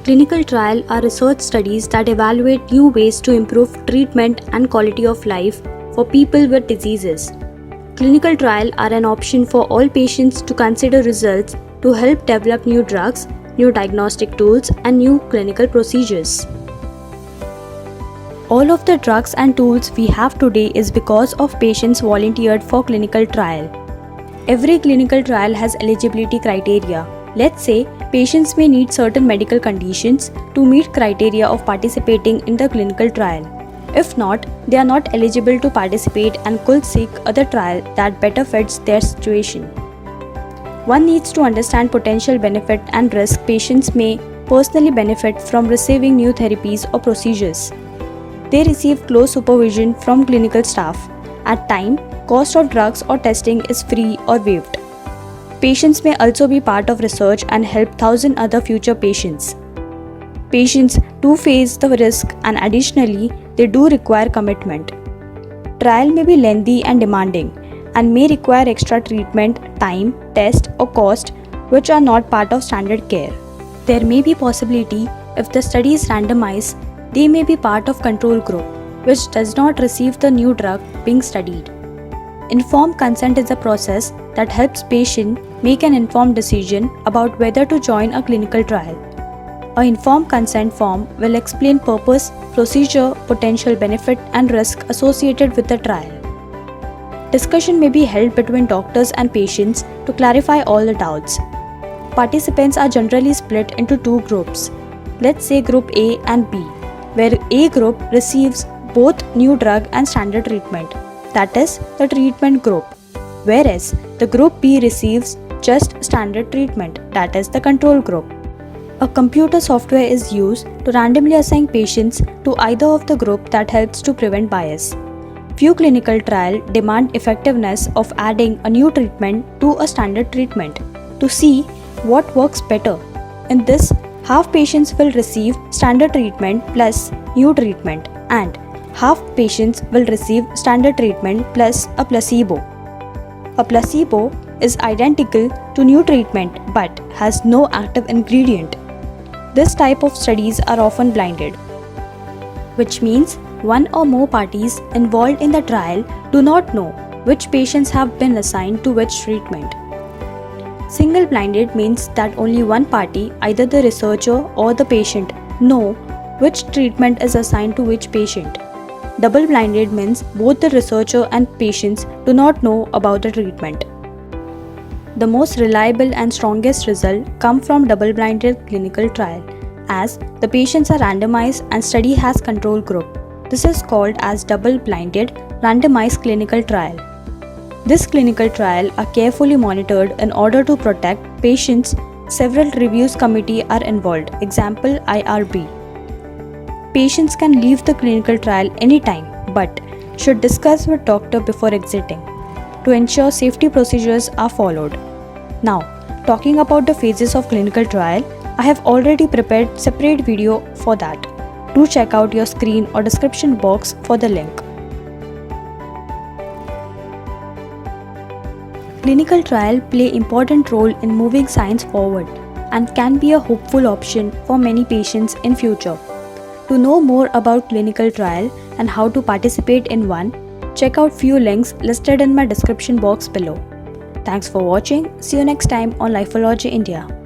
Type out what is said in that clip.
Clinical trial are research studies that evaluate new ways to improve treatment and quality of life for people with diseases. Clinical trials are an option for all patients to consider results to help develop new drugs, new diagnostic tools, and new clinical procedures. All of the drugs and tools we have today is because of patients volunteered for clinical trial. Every clinical trial has eligibility criteria. Let's say patients may need certain medical conditions to meet criteria of participating in the clinical trial. If not, they are not eligible to participate and could seek other trial that better fits their situation. One needs to understand potential benefit and risk patients may personally benefit from receiving new therapies or procedures. They receive close supervision from clinical staff. At times, cost of drugs or testing is free or waived. Patients may also be part of research and help 1,000 other future patients. Patients do face the risk and additionally, they do require commitment. Trial may be lengthy and demanding and may require extra treatment, time, test or cost which are not part of standard care. There may be possibility if the study is randomized, they may be part of control group which does not receive the new drug being studied. Informed consent is a process that helps patient make an informed decision about whether to join a clinical trial. An informed consent form will explain purpose, procedure, potential benefit and risk associated with the trial. Discussion may be held between doctors and patients to clarify all the doubts. Participants are generally split into two groups. Let's say group A and B, where A group receives both new drug and standard treatment, that is the treatment group, whereas the group B receives just standard treatment, that is the control group. A computer software is used to randomly assign patients to either of the group that helps to prevent bias. Few clinical trials demand effectiveness of adding a new treatment to a standard treatment to see what works better. In this, half patients will receive standard treatment plus new treatment and half patients will receive standard treatment plus a placebo. A placebo is identical to new treatment but has no active ingredient. This type of studies are often blinded, which means one or more parties involved in the trial do not know which patients have been assigned to which treatment. Single-blinded means that only one party, either the researcher or the patient, know which treatment is assigned to which patient. Double-blinded means both the researcher and patients do not know about the treatment. The most reliable and strongest result come from double-blinded clinical trial, as the patients are randomized and study has control group. This is called as double-blinded randomized clinical trial. This clinical trial are carefully monitored in order to protect patients. Several reviews committee are involved, example IRB. Patients can leave the clinical trial anytime but should discuss with doctor before exiting to ensure safety procedures are followed. Now, talking about the phases of clinical trial, I have already prepared separate video for that. Do check out your screen or description box for the link. Clinical trial play important role in moving science forward and can be a hopeful option for many patients in future. To know more about clinical trial and how to participate in one, check out few links listed in my description box below. Thanks for watching. See you next time on Lifeology India.